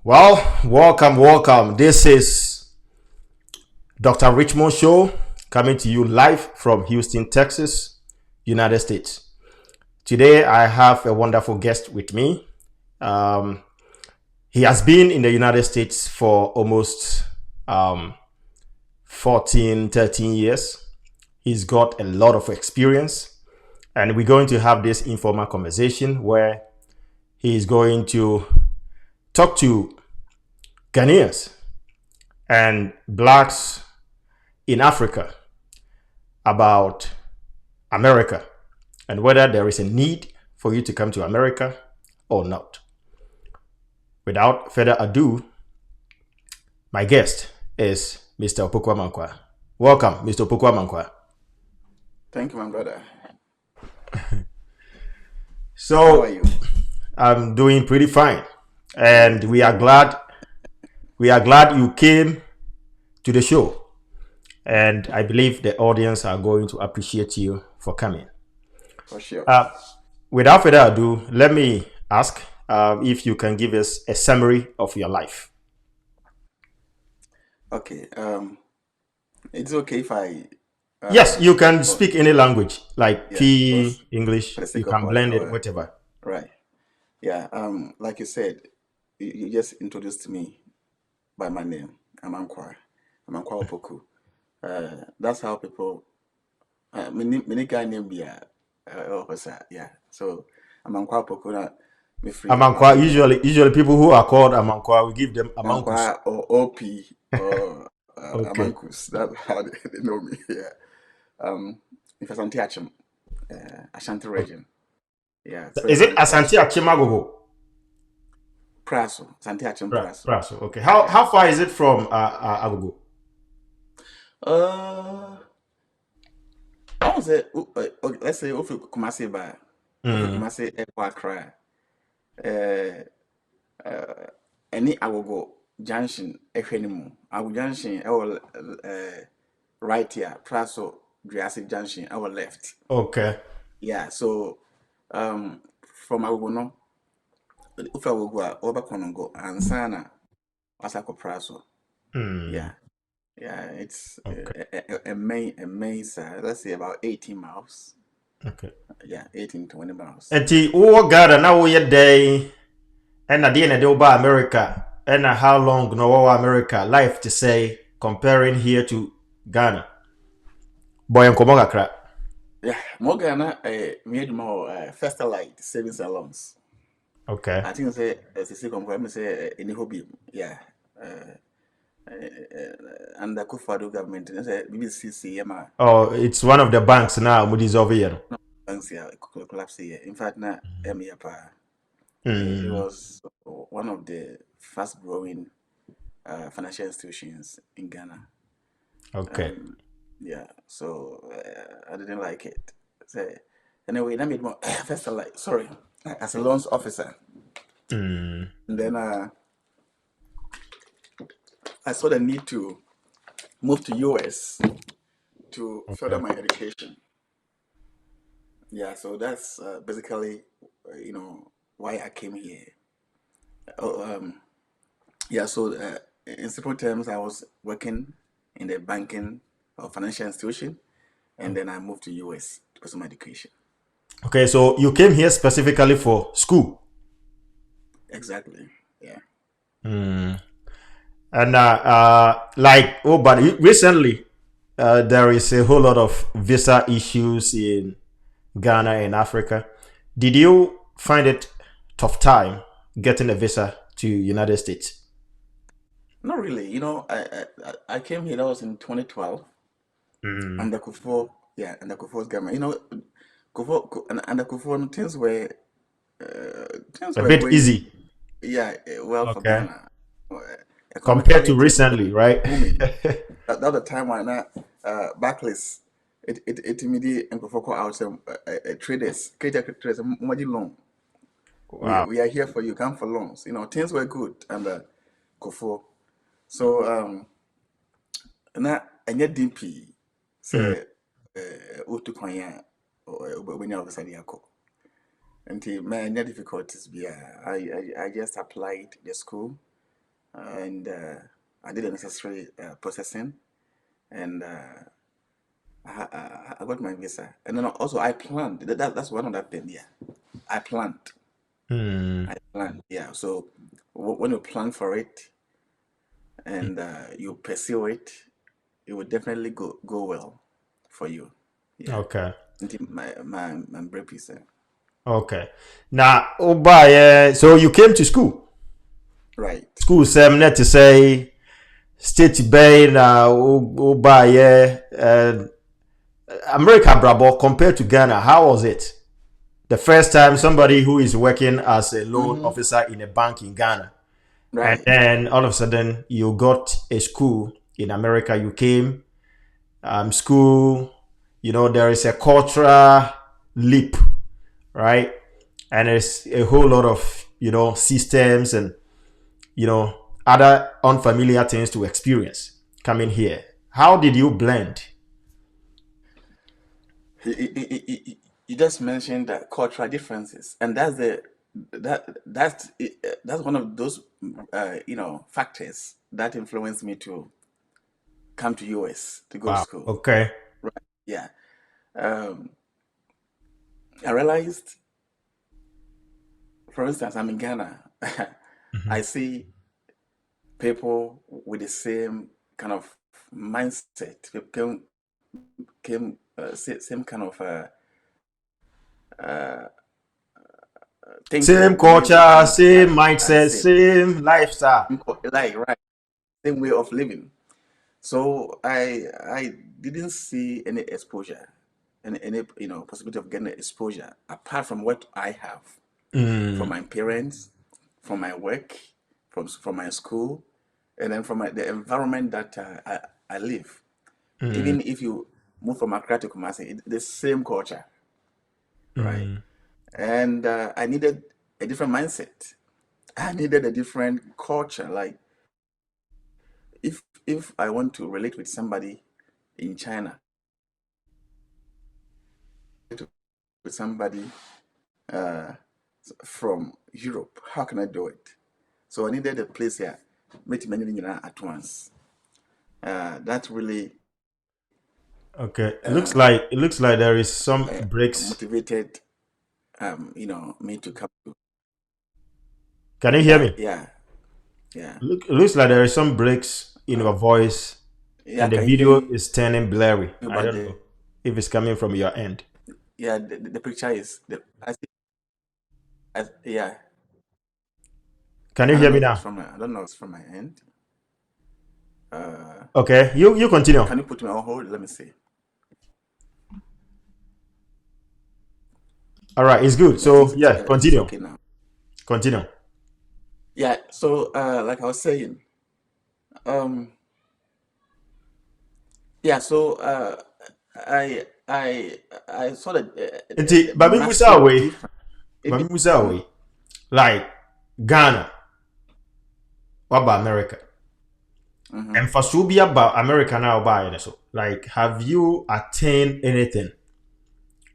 Well, welcome. This is Dr. Richmond Show coming to you live from Houston, Texas, United States. Today, I have a wonderful guest with me. Um, he has been in the United States for almost 14, 13 years. He's got a lot of experience, and we're going to have this informal conversation where he's going to talk to Ghanaians and blacks in Africa about America and whether there is a need for you to come to America or not. Without further ado, my guest is Mr. Opoku Amankwaa. Welcome, Mr. Opoku Amankwaa. Thank you, my brother. How So are you? I'm doing pretty fine, and we are glad you came to the show, and I believe the audience are going to appreciate you for coming. For sure. Uh, Without further ado, let me ask if you can give us a summary of your life. Okay. It's okay if I Yes, you can oh, speak any language, like yeah, P, because for English. the You sake of can blend it, our whatever. right. Yeah. Like you said, you just introduced me by my name. Amankwaa. Amankwaa Opoku. That's how people many guy name be officer. Yeah. So Amankwaa Opoku na me free Amankwa. Bafia. Usually people who are called Amankwa, we give them Amankus. Amankwaa or OP or Okay. Amankus. That's how they know me. Yeah. In Asante Achim, Ashanti region. Yeah, Is it presently Asante Praso. Achimagogo? Praso, Asante Achim Praso. Praso. Okay. How Yeah. far is it from Agogo? Uh, I was say, let's say, if you Kumasi by, if you Mm, Kumasi Ekwa Accra, uh, uh, any Agogo Junction, Efenimu, Agogo Junction, our right here, Praso, Driasi Junction, our left. okay. Yeah, so from Agogo no, if Agogo, over Konongo, and Sana. Asako Praso. Mm, Yeah, yeah, it's okay. a main let's say about 18 miles. Okay. Yeah, 18, 20 miles. And who Ghana now we day and at the end of the America and how long no America life to say comparing here to Ghana. Boy and Komogakra. Yeah, Morgana, made more first light savings and loans. Okay. I think say as a second me say any hobby. Yeah, uh, and the Kufadu government, say BBCC, yeah, Oh, it's one of the banks now, Moody's over here. no, banks here collapse here. In fact, now, it Mm, was one of the fast growing financial institutions in Ghana. okay. Um, yeah, so I didn't like it. So anyway, that made more first like sorry, as a loans officer. Mm, And then I saw the need to move to US to further okay. my education. Yeah, so that's basically why I came here. Oh, yeah, so in simple terms, I was working in the banking or financial institution, and then I moved to US to pursue my education. Okay, so you came here specifically for school. Exactly. Yeah. Mm. And but recently, there is a whole lot of visa issues in Ghana and Africa. Did you find it tough time getting a visa to United States? Not really. I came here. That was in 2012 Mm. under Kufo. Yeah, under Kufo's government. Under Kufo, things A were bit going. easy, Yeah, well for okay, Ghana. compared Economically, to things were recently, right? booming. That the time when backlist it immediately and Kufo out some traders, creator traders, money loan. Wow. We are here for you. Come for loans. Things were good under Kufo. So na ɛnyɛ den pii Mm. sɛ wotu kwan a wobɛnya wo visa de akɔ nti ma ɛnyɛ difficulties biara I just applied the school and I did the necessary processing, and I got my visa. And then also I planned. That's one of that thing. Yeah, I planned. Hmm. I planned. Yeah. So when you plan for it and you pursue it, it will definitely go well for you. Yeah. Okay. Until my break is Okay. Now, oh, by so you came to school. right. School seminar to say state bay na oh, by America brabo compared to Ghana. How was it? The first time somebody who is working as a loan Mm-hmm. officer in a bank in Ghana, and Right. then all of a sudden you got a school in America. You came school. There is a cultural leap, right? And there's a whole lot of systems and other unfamiliar things to experience coming here. How did you blend? You just mentioned that cultural differences, and that's one of those factors that influenced me to come to US to go to Wow. school. Okay. Right. Yeah. Um, I realized, for instance, I'm in Ghana. Mm-hmm. I see people with the same kind of mindset. People came same kind of uh, Same thinking the way we culture, think. same I mindset, say, same lifestyle. like right, same way of living. So I didn't see any exposure, any possibility of getting exposure apart from what I have from Mm, my parents, from my work, from my school, and then from the environment that I live. mm, Even if you move from Accra to Kumasi, the same culture, right? mm, And I needed a different mindset. I needed a different culture. Like if I want to relate with somebody in China, with somebody uh, from Europe, how can I do it? So I needed a place here, meet many at once. That really okay. It looks like there is some uh, breaks. motivated, me to come. Can you hear Yeah, me? yeah, yeah, Looks like there is some breaks in uh, your voice, yeah. I and the can hear video you, is turning blurry. I but don't know if it's coming from your end. the picture is yeah. Can you I don't hear know me if it's now? from I don't know if it's from my end. Uh, Okay, you continue. can you put me on hold? Let me see. All right, it's good. Yeah, I think So yeah, it's continue, okay now. continue. Yeah. So like I was saying, um, yeah. So I saw Nti a Bami Musa massive away, difference. Even Bami Musa away, like Ghana, what about America? mhm, And for Subia about America now, by so like, have you attained anything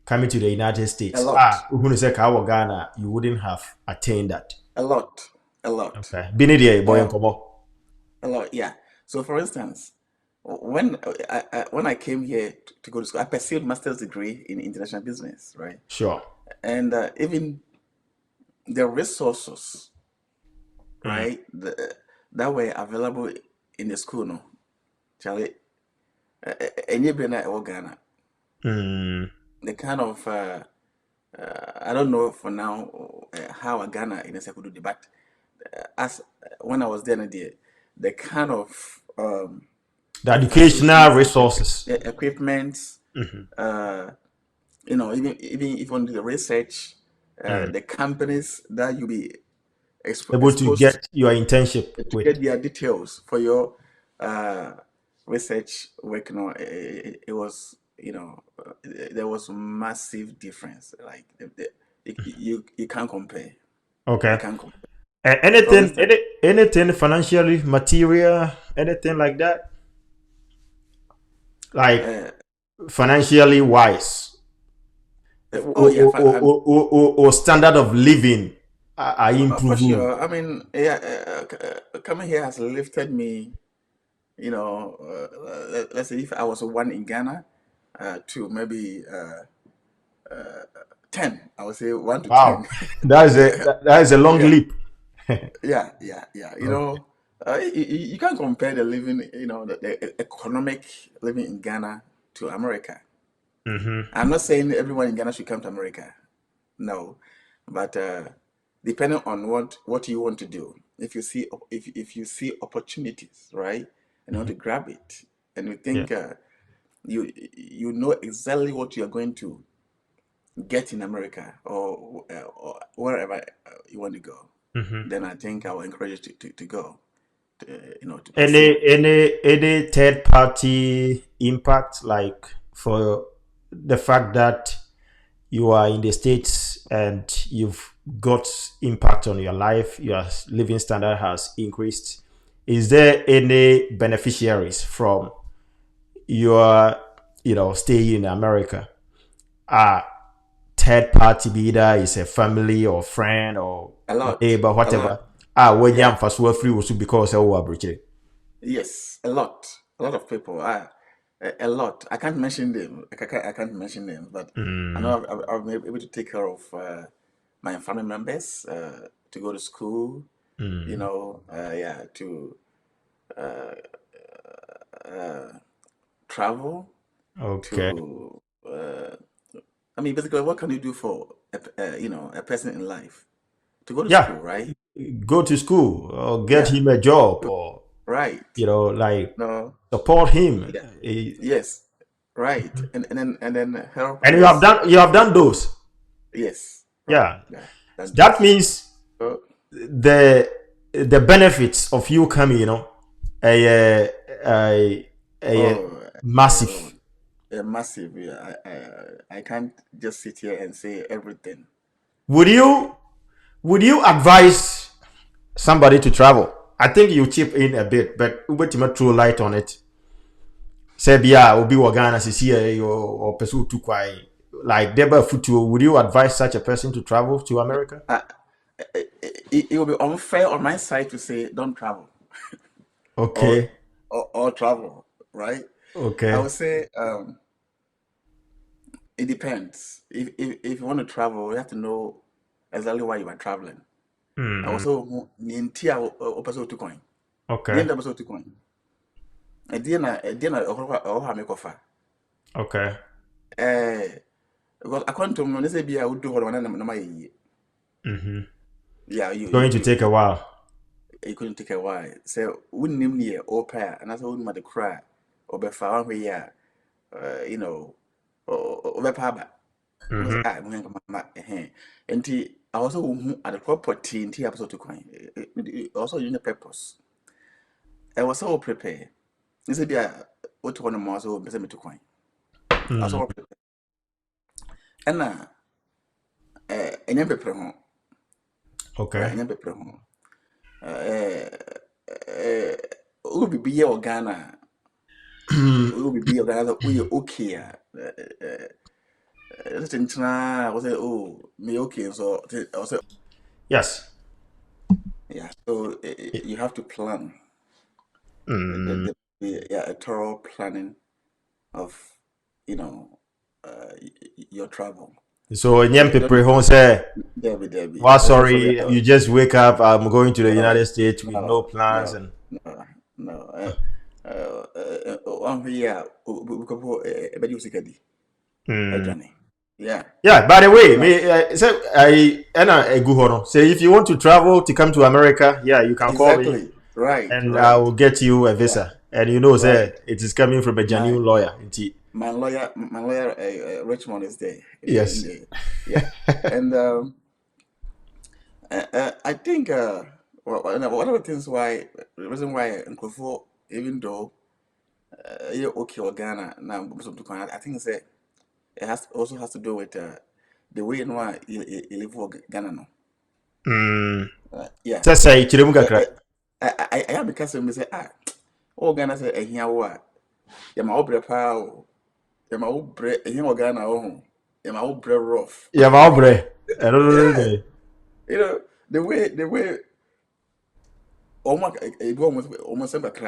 coming to the United a States? lot, Who say Kawa Ghana, you wouldn't have attained that. a lot, a lot. Okay, Bini dia boy Um, komo. a lot. Yeah. So for instance, when I came here to go to school, I pursued master's degree in international business, right? Sure. And even the resources, Mm. right, that were available in the school, no, Charlie, any Ghana, Mm. the kind of I don't know for now how a Ghana in a second do, but as when I was there, the kind of The educational facilities, resources. equipment, Mhm. uh, even if you want to do the research, Mm. the companies that you be Able to exposed get your internship to with. get their details for your uh, research work. It was there was massive difference. Like you can't compare. You Okay. can't compare. For Anything, instance, anything financially, material, anything like that, like uh, financially wise, oh yeah, or standard of living. I For improve. sure. I mean, yeah, coming here has lifted me. You know, let's say if I was one in Ghana, to maybe 10, I would say 1 to 10. Wow, that is a long Yeah, leap. yeah. You Okay. know, you can't compare the living, you know, the economic living in Ghana to America. Mm-hmm. I'm not saying everyone in Ghana should come to America. No, but depending on what you want to do, if you see opportunities, right, and you want to grab it, and you Yeah. think you know exactly what you are going to get in America or wherever you want to go, Mm-hmm. then I think I will encourage you to go, you know, to Any pursue. any third party impact, like for the fact that you are in the States and you've got impact on your life, your living standard has increased. Is there any beneficiaries from your, stay in America? A third party, be either is a family or friend or A lot, neighbor, a lot. whatever. When you Yeah, for so free also because I will breach. yes, a lot of people. A lot. I can't mention them. I can't mention them, but I Mm, know I've been able to take care of my family members to go to school. You mm, know, yeah, to travel, okay. to I mean, basically, what can you do for you know, a person in life? To go to Yeah, school, right? go to school or get Yeah, him a job or right. like No, support him. yeah, yes, right. And then help And others. you have done those. Yes, right. Yeah. Yeah, done That those. means So, the benefits of you coming, a, a oh, massive. massive. Yeah, I can't just sit here and say everything. Would you advise somebody to travel? I think you chip in a bit, but what you throw light on it. Say bia obi wo Ghana sisi or person to kwai like deba futu. Would you advise such a person to travel to America? Uh, it will be unfair on my side to say don't travel or Okay. or travel, right? I Okay. would say it depends. If you want to travel, you have to know exactly why you are traveling. I Mm-hmm. also nintia opeso to coin. The Okay. end episode to coin. A or have make offer. Okay. Because according to me, they say be I would do what one na my Mm-hmm. yeah It's going to take a while. you couldn't take a while. So wouldn't name near or pair and that's wouldn't matter cry or be found where yeah you know or be paba. Was Mm-hmm. I when my and I also at the property in tea episode to coin. Also in the purpose. I was so prepared. They said yeah what one more so be me to coin. I was Mm. all prepared. And ɛnyɛ pɛprɛ ho right Okay. ɛnyɛ pɛprɛ ho wowɔ biribi yɛ wɔ Ghana a wowɔ biribi yɛ wɔ Ghana sɛ woyɛ okay a ɛsɛ kyenkyena a wɔ sɛ oh meyɛ okay nso ɔwɔ sɛ Yes. yeah so you have to plan Mm. yeah, a thorough planning of you know your travel. So nyem Don't people who say, Debbie well, also sorry sorry, you just wake up. I'm going to the no United States with no no plans no and no no one here because everybody was sick mm. Johnny. Yeah, Yeah. By the way, no, me so I and a good honor. Say if you want to travel to come to America, yeah, you can call me exactly. Right, and I right. will get you a Yeah, visa. And you know, say right. it is coming from a My genuine lawyer. Indeed. my lawyer, Richmond is there. In Yes. the, yeah, and I think one of the things why the reason why Nkrofo, even though you're okay or Ghana now, I think it's it also has to do with the way in why you live for Ghana no. Mm. Yeah, Say chiremu kakra. I have because me say oh Ghana say ehia wo a ya ma obre pa o ya ma obre ehia wo Ghana wo ho ya ma obre rough Yeah, my bre. yeah you know the way almost like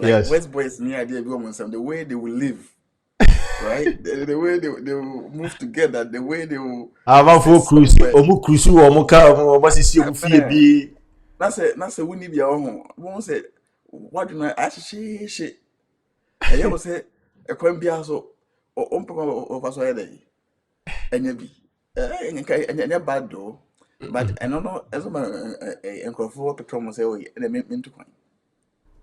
Yes. West Boys near idea the way they will live, right? The way they will move together, the way they will sit Amanfo cruise, somewhere. omu cruise, omu ka, omu sisi omu fie Man, bi. that's a winnie be our home. One said, what do I actually shit? And you say, a coin be also or of us already. And you be, and you're bad though. But I don't know, as a man, and for Petrom say, oh, and I meant to coin.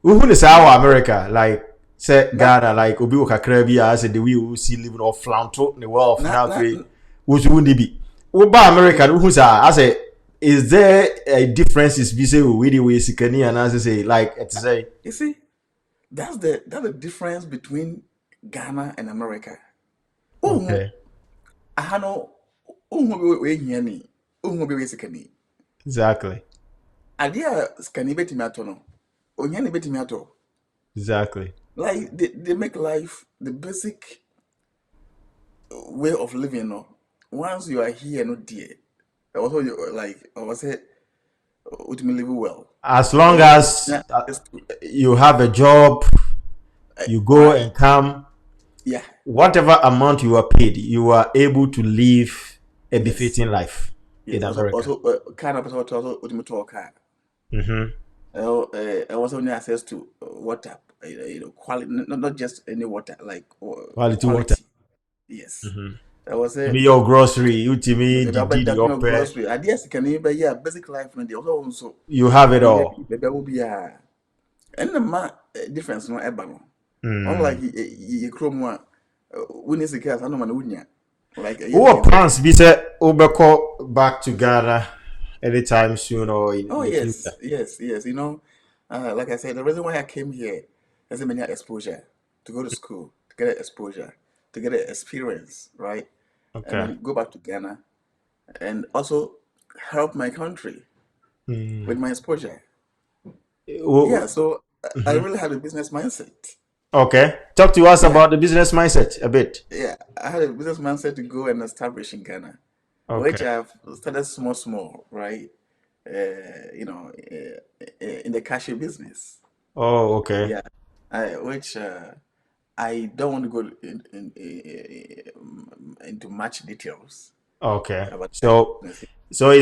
Who is You our know, America? Like, say not, Ghana, like, obi wakakra bi as the way we see living off flanto, the wealth now not, to which wouldn't be. Uba America, who's I say, is there a differences we say we the way sikani and as I say, like, it's say, you see, that's the difference between Ghana and America. Oh, okay, I had no, oh, we sikani. exactly, Idea sikani beti mato no, onyani beti mato. exactly, Like they make life the basic way of living. No, once you are here, no dear. Also, you like I was say, ultimately live well. as long Also, as yeah, you have a job, you go right, and come, yeah, whatever amount you are paid, you are able to live a yes, befitting life yes. in Also, America. kind of also ultimate talk. Mm-hmm. Also only access to water, quality, not just any water, like Quality water. quality. Yes, I was Give say me your grocery, you to me, maybe I bet the that your upper. grocery. I guess can even yeah, basic life no dey also You have it yeah, all. maybe I will be and the difference no eba no. Unlike Mm. you chrome one, when is the case, I know man wunya. Like yeah, What different plans thing. be said Obeko back to Ghana anytime soon or in Oh the future? yes, yes, yes. Like I said, the reason why I came here is a many exposure to go to school, to get exposure, to get an experience, right? And Okay. then go back to Ghana and also help my country Mm. with my exposure. Yeah, Oh, so I mhm. really had a business mindset. Okay. Talk to us Yeah, about the business mindset a bit. yeah. I had a business mindset to go and establish in Ghana, which Okay. I've started small, small, right? In the cashew business. Oh, okay. Yeah, which I don't want to go into much details Okay. about cashew So business. so But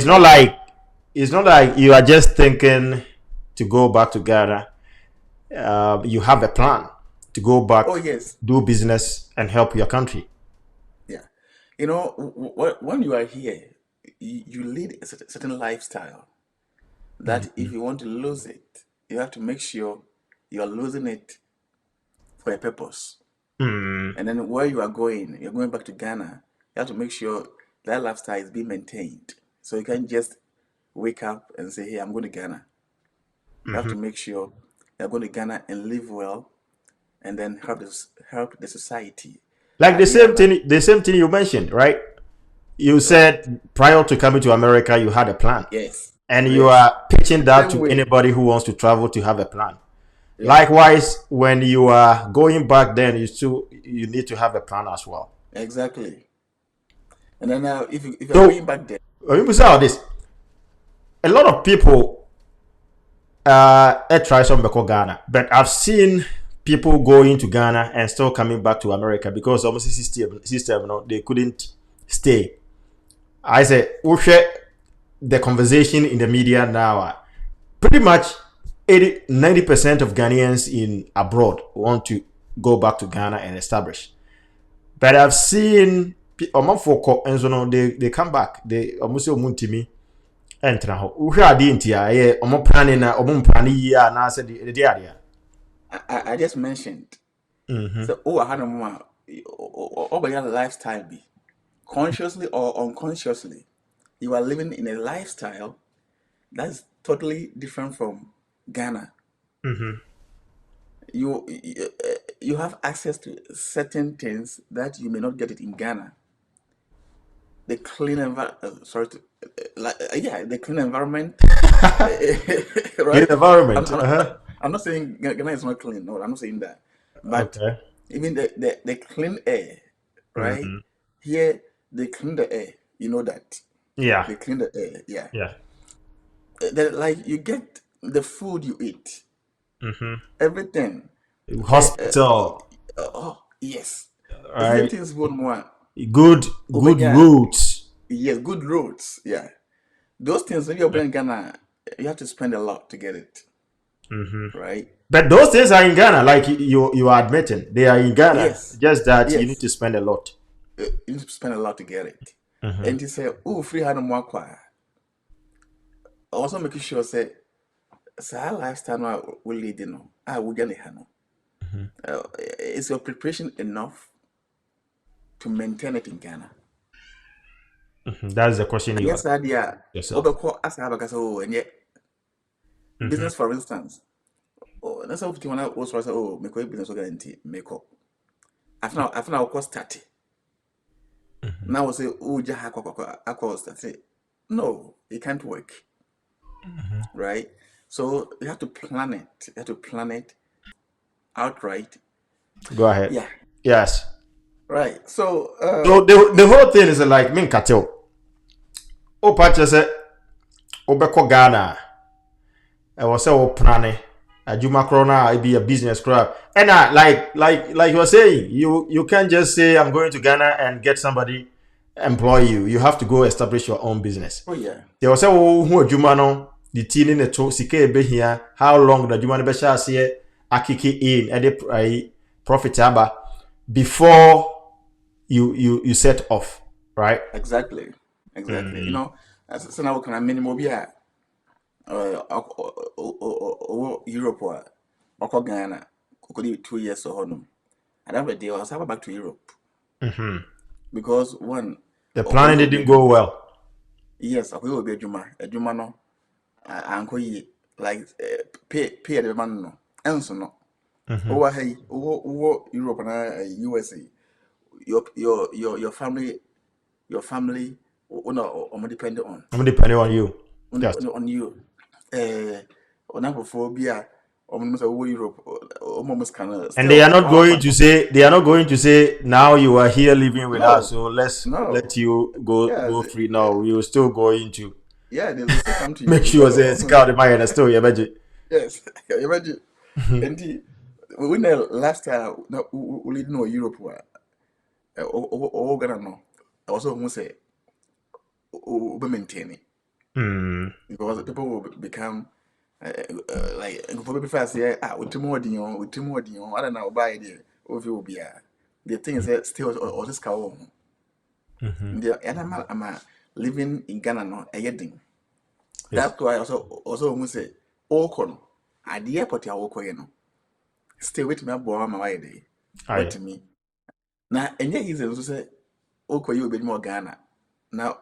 it's not like you are just thinking to go back to Ghana. You have a plan to go back, oh yes, do business, and help your country. yeah. When you are here, you lead a certain lifestyle that if you want to lose it, you have to make sure you are losing it for a purpose. Mm. And then where you are going, you're going back to Ghana, you have to make sure that lifestyle is being maintained. So you can't just wake up and say, hey, I'm going to Ghana. You have to make sure you're going to Ghana and live well and then help the society. Like Idea like, the same thing you mentioned, right? You right. said prior to coming to America, you had a plan, Yes. and you Yes. are pitching The that same to way. anybody who wants to travel to have a plan. Yeah. Likewise, when you are going back, then you need to have a plan as well. Exactly. And then if you're going So back there, when you say all this, a lot of people try some beko Ghana, but I've seen people going to Ghana and still coming back to America because almost system, no, they couldn't stay. I say, we share the conversation in the media now. Pretty much 90% of Ghanaians in abroad want to go back to Ghana and establish. But I've seen Omafoko and so no, they come back. They almost say Muntimi enter ho. Uhwe ade ntia ye omo planning na omo planning yi a na say the area. I just mentioned. Mhm. So, oh, I had a moment. Oh, but lifestyle be consciously or unconsciously, you are living in a lifestyle that's totally different from Ghana. Mhm. You have access to certain things that you may not get it in Ghana. The clean environment, yeah, the clean environment, Clean right? I'm, environment. I'm, Uh-huh. I'm not saying Ghana is not clean. No, I'm not saying that. But Okay. even the clean air, right? Mhm. Here, they clean the air. You know that. Yeah. They clean the air, yeah. Yeah. like you get the food you eat, Mm-hmm. everything. Hospital, Oh yes, certain right? things one more. Good, good Obenya, roads. yes, good roads. Yeah, those things when you're in Ghana, you have to spend a lot to get it, Mm-hmm. right? But those things are in Ghana, like you are admitting, they are in Ghana. Yes, Just that you need yes, to spend a lot. you need to spend a lot to get it. Mm-hmm. And you say, oh, free hand more also making sure say, our lifestyle now will lead you know, we get it. Is your preparation enough to maintain it in Ghana? Mm-hmm. That's the question And you ask yes, idea. yourself. Obeko as I have oh, and yet Mm-hmm. business, for instance. Oh, that's how when I was say, oh, make business guarantee make up. After now, cost 30. Now I say, oh, I cost 30. No, it can't work, right? So you have to plan it. You have to plan it outright. Go ahead. Yeah, Yes. right. So, So the whole thing is like me cattle. Oh, patch say obeko Ghana. I was say oprane. Ajuma krona it be a business crowd. And like you were saying, you can't just say I'm going to Ghana and get somebody employ you. You have to go establish your own business. oh yeah, There was a who adwuma no the teen in the to sika ebe here how long the adwuma no be sha ase akiki in and the profit aba before you set off, right? exactly, exactly. You Mm. know, as so now can I minimum be Europe or Ghana, could 2 years or honum. And every day I was back to Europe Mm-hmm. because one, The okay, planning will be didn't go well. yes, okay, will be a Juma no, uncle like pay the man no, and so no. Mm-hmm. Over hey, over Europe and USA, your family, no, depend I'm depending on you. Yes. on you. Onaphobia, almost over Europe, almost kind of And they are still not all going back. to say now you are here living with us, No, so let's no, let you yeah, go free now. We will still going to yeah, they still come to make you. sure say it's called my and still your budget. Yes, imagine. And when the last time we didn't know Europe, Ghana no, I also want to say, we maintain it Mm. because people will become like people fast yeah with two more with two more I don't know buy it over will be the thing is that still or this cow Mm-hmm. the and I'm living in Ghana no a yedding Yes. that's why also want to say all con at the airport I walk you know still with me aboa my day Aye. wait me now and yet he's also say okay you be more Ghana now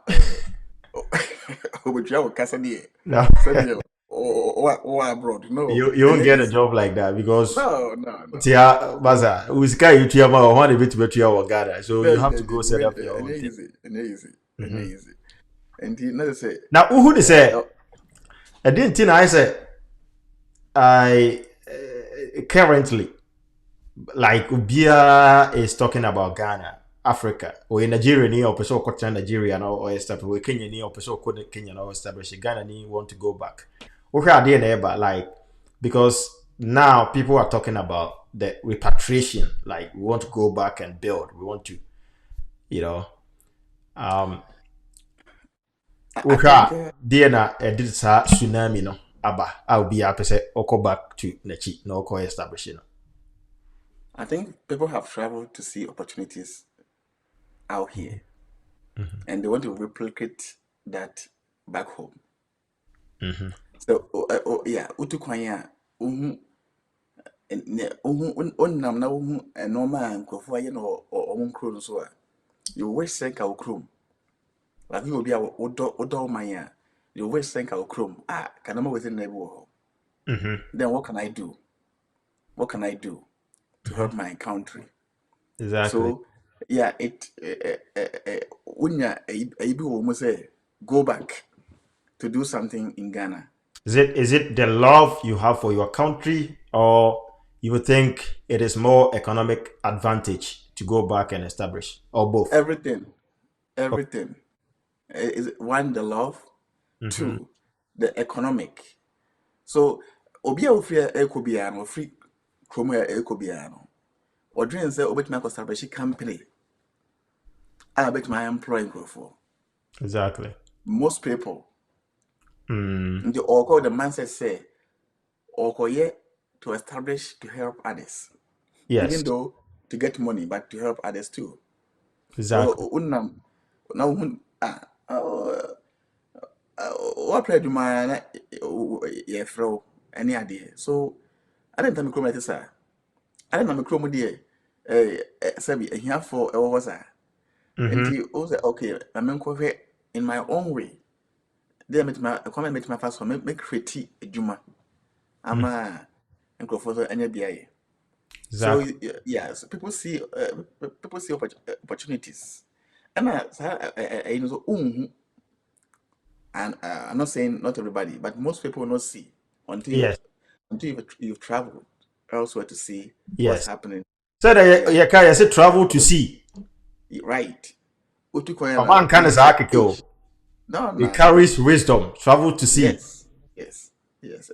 but you have casa there No. said or abroad no You and won't yet get a easy job like that because no. Tia Baza, we sky you to your mom, one bit to your gather. So you Dabi have to dabi go set up your ɛnyɛ own thing. easy ɛnyɛ easy ɛnyɛ Mm-hmm. easy nti na sɛ Now, who they say? ɛ I didn't think I said I currently like Ubia is talking about Ghana, Africa, or in Nigeria, ni or person ko Nigeria no or establish or Kenya ni or person ko Kenya no establish Ghana ni want to go back. Okay, I didn't but like because now people are talking about the repatriation, like we want to go back and build. We want to, you know, um, I think okay, dear na did sa tsunami no aba. I'll be happy say oko back to Nechi no oko establishing. I think people have traveled to see opportunities out here and they want to replicate that back home. Mm-hmm. So yeah, utu kwanya uhu unnam na uhu nneɛma a nkurɔfoɔ ayɛ no ɔmo nkuro no so a you wish sɛ nka wo kurom like you obi a wodɔ ɔman a you wish sɛ nka wo kurom ka nneɛma wɔ sɛ nna bi wɔ hɔ Mm-hmm. then what can I do? What can I do to help my country? Exactly. So, yeah, when you almost say go back to do something in Ghana. Is it the love you have for your country, or you would think it is more economic advantage to go back and establish, or both? Everything, Oh, everything. Is one the love, mm-hmm. two the economic. So obi a free ekobia no free kromo ekobia no. Or dream say obet my establish company. I bet my employing for. Exactly. Most people Mm. the or the mindset say or to establish to help others. Even Yes. though to get money, but to help others too. Exactly. So unam now what play do my yeah throw any idea. So I didn't tell me come sir. I didn't know me chrome dear sabi here for a was and Mm-hmm. he also okay, I mean in my own way. They met my comment met my first one make create a juma. Ama and go for any BIA. So Exactly. yes, people see opportunities. And I know so and I'm not saying not everybody, but most people will not see Yes. until you've traveled elsewhere to see what's Yes. happening. So that Yeah, you can say travel to see. right. A man can is Age. architect. No, It no, no. carries wisdom. Travel to see. Yes, yes, yes.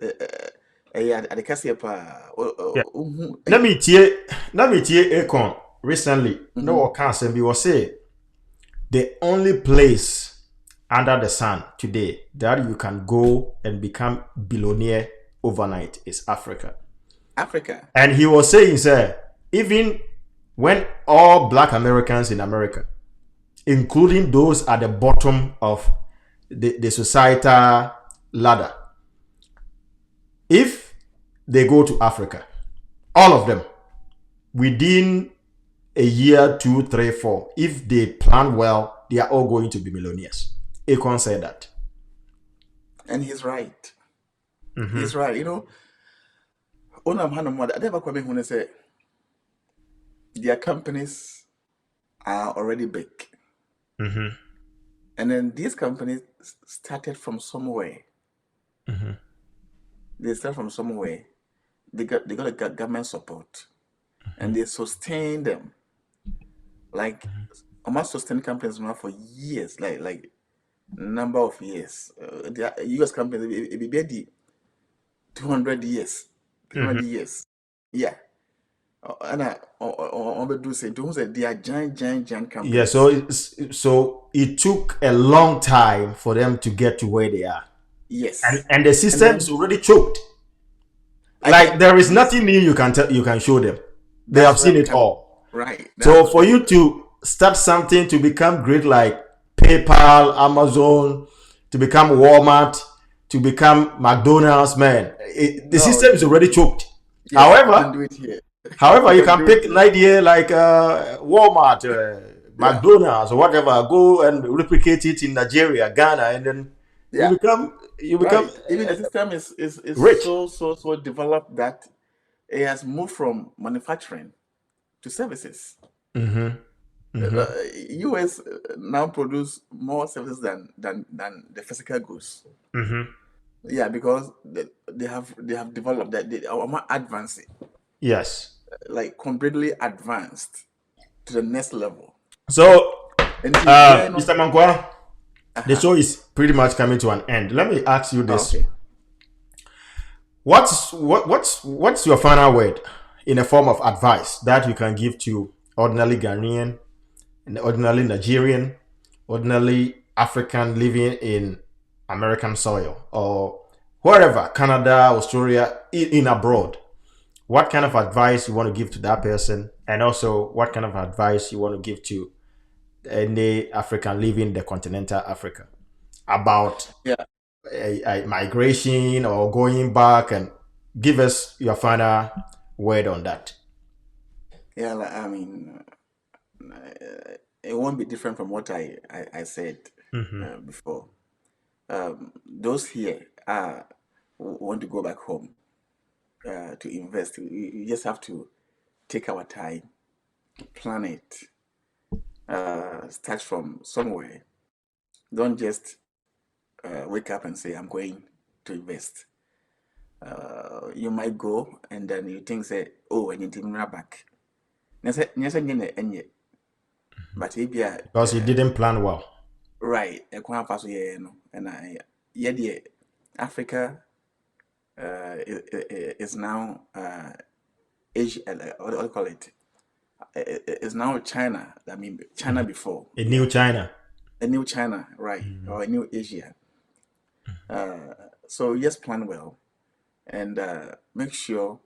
Yeah, at the cashier pa. Yeah. Let Hey. me tie. Let me tie. Akon recently. No Mm-hmm. one can say. We will say the only place under the sun today that you can go and become billionaire overnight is Africa. Africa. And he was saying, sir, even when all black Americans in America, including those at the bottom of the societal ladder, if they go to Africa, all of them, within a year, 2, 3, 4, if they plan well, they are all going to be millionaires. Akon said that. And he's right. Mm-hmm. He's right. Onam Hanum, I never come in when I say their companies are already big. Mm-hmm. And then these companies started from somewhere. Mm-hmm. They start from somewhere. They got a government support, and they sustain them. Like almost sustain companies now for years, like number of years. The U.S. companies it be the 200 years, three Mm-hmm. hundred years. Yeah. And I do say, don't say they are giant Yeah, companies. so it took a long time for them to get to where they are, Yes. and the And system is then already choked. Like there is yes, nothing new you can show them. They that's have where seen I'm it coming. all. Right. So for you to start something to become great like PayPal, Amazon, to become Walmart, to become McDonald's, man, the No, system is already choked. yes, you can However, do it here. However, You you can can do it pick an here. idea like Walmart, Yeah. McDonald's, or whatever. Go and replicate it in Nigeria, Ghana, and then you Yeah. become Right. Even the system is rich. so developed that it has moved from manufacturing to services. Mm-hmm. Uh, Mm-hmm. US now produce more services than the physical goods. Mm-hmm. Yeah, because they have developed that they are more advanced, Yes. like completely advanced to the next level. So, And yeah, Mr. Mankwa, the uh-huh. show is pretty much coming to an end. Let me ask you Oh, this: okay. what's your final word in a form of advice that you can give to ordinary Ghanaian, and ordinarily Nigerian, ordinarily African living in American soil or wherever, Canada, Australia, in abroad? What kind of advice you want to give to that person, and also what kind of advice you want to give to any African living the continental Africa about Yeah, migration or going back, and give us your final word on that. yeah. Like, I mean, it won't be different from what I said Mm-hmm. before. Those here want to go back home to invest. We just have to take our time, plan it, start from somewhere. Don't just wake up and say, I'm going to invest. You might go and then you think, say, oh, I need to bring back. But if you Because you didn't plan well. right, a kwan fa so yɛ no, and I yeah, dear. Africa is now Asia. What do you call it? It's now China. I mean, China before. A Yeah, new China. a new China, right? Or a new Asia. So just plan well and make sure.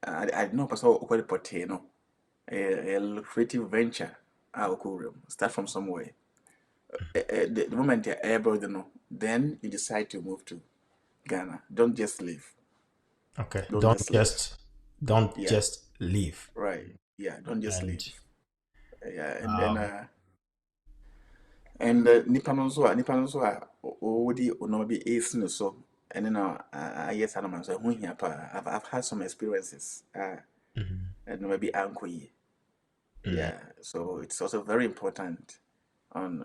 I know person who potato, a lucrative venture. Start from somewhere. The moment you're able, then you decide to move to Ghana. Don't just leave. Okay. Don't just leave. Don't Yeah, just leave. right. Yeah, don't just And leave. Yeah, and then um nipa no so a wodi ono bi ace no so and then yes I know so hu hia pa. I've had some experiences and maybe anko yi. Yeah, so it's also very important on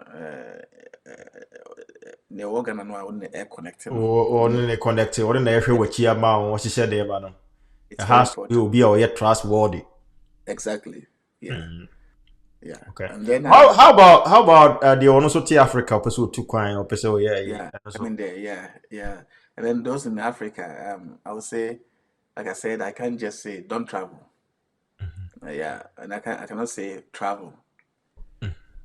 the organ and one the air connecting. or You need the connect or the every yeah, what you about what she said there about it it's very has important. to be or yet trustworthy. Exactly. Yeah. Yeah. Okay. And then How about the also to Africa episode 2 kwine or episode yeah. yeah, I So mean there, yeah, yeah. And then those in Africa, I would say, like I said, I can't just say don't travel. Yeah, and I cannot say travel,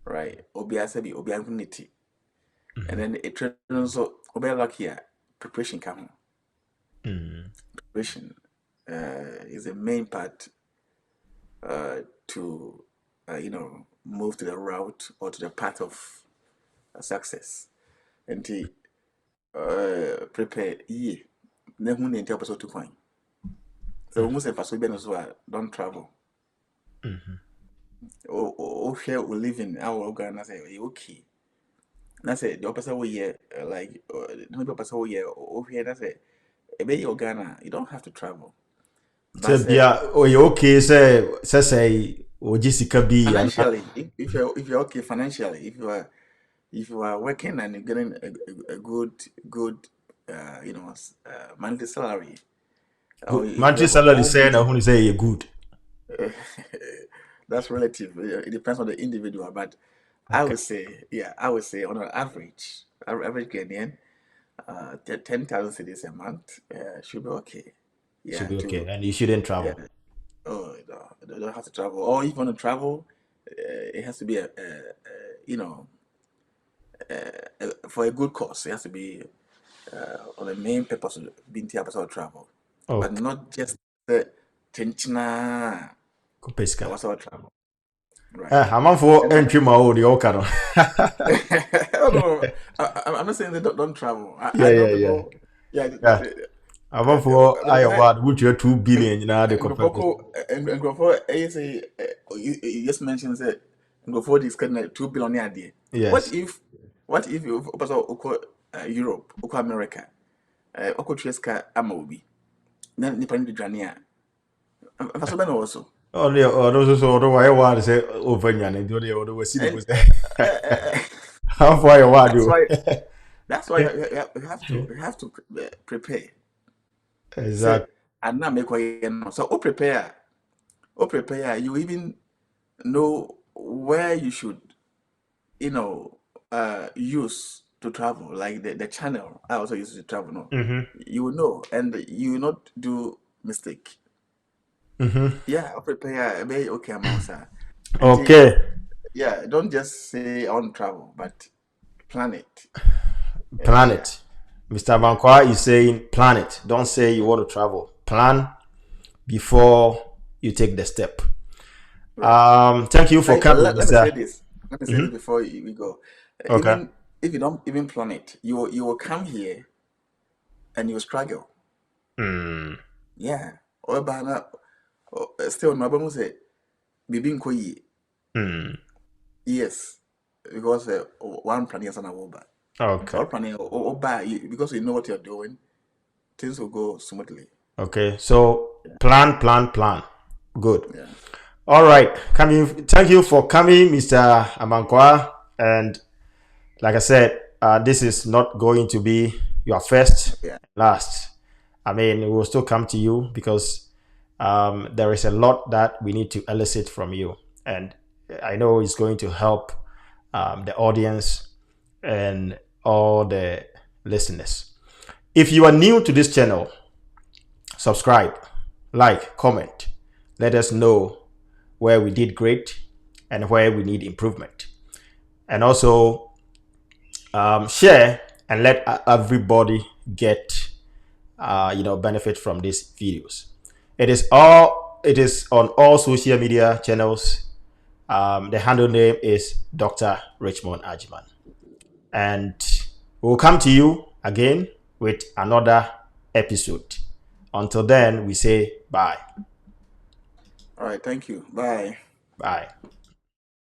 right? Obia sabi obia unity. And then it so obia lucky preparation come. Preparation is the main part to move to the route or to the path of success. And to prepare ye. Then who need to episode 2 coin. So almost if I so as well, don't travel. Or share we live in our Ghana say okay. And I say the opposite way here like the opposite way here over here that's it. Ebe your Ghana, you don't have to travel. But so say bia oh you okay say o Jessica B and financially, if you're okay financially, if you are working and you're getting a good monthly salary, or if you have a Manchester salary home saying base, who say you good. that's relative. It depends on the individual, but Okay. I would say on an average Ghanaian, 10,000 cedis a month should be okay. Should Yeah, be okay. to And you shouldn't yeah. travel. Oh no, you don't have to travel. Or if you want to travel, it has to be you know, for a good cause. It has to be on the main purpose of being able to travel, but Okay. not just the tenchina. That Pesca. was our travel, right? I'm on for And then entry my old yoka. oh, no, I'm not saying they don't travel. Yeah, I know yeah, yeah. people. Yeah, Yeah. I'm on for but I the guy award which you're 2 billion you know the competition. Opoku and Grofo, say you just mentioned that Grofo is kind of 2 billion idea. What Yes. if, what if you also Europe, Oko America, Oko Treska Amobi, then Nippon Djania, and so also. Oh, yeah, oh, those so do I want to say over and do the other way see the And was uh, how far you want that's to why you have to prepare. Say, exactly. and now make way so you even know where you should use to travel, like the channel I also use to travel. No, you will know, and you will not do mistake. Yeah, I'll prepare a very okay amount, sir. And Okay. yeah, don't just say I want to travel, but plan it. Yeah, Planet. Mr. yeah, Amankwaa is saying planet. Don't say you want to travel. Plan before you take the step. right. Thank you for coming, Let me say Mr. this. Let me say this before we go. Okay. Even if you don't even plan it, you will come here and you will struggle. Yeah. Or bana still no but say bibi nko yi. Yes. Because one plan is an over. Okay. Or planning because you know what you're doing, things will go smoothly. Okay. So plan. Good. Yeah. All right. Thank you for coming, Mr. Amankwaa. And like I said, this is not going to be your first, Yeah. last. I mean, we will still come to you because there is a lot that we need to elicit from you. And I know it's going to help the audience and all the listeners. If you are new to this channel, subscribe, like, comment. Let us know where we did great and where we need improvement. And also share and let everybody get benefit from these videos. It is on all social media channels. The handle name is Dr. Richmond Ajiman. And we'll come to you again with another episode. Until then, we say bye. All right. Thank you. Bye. Bye.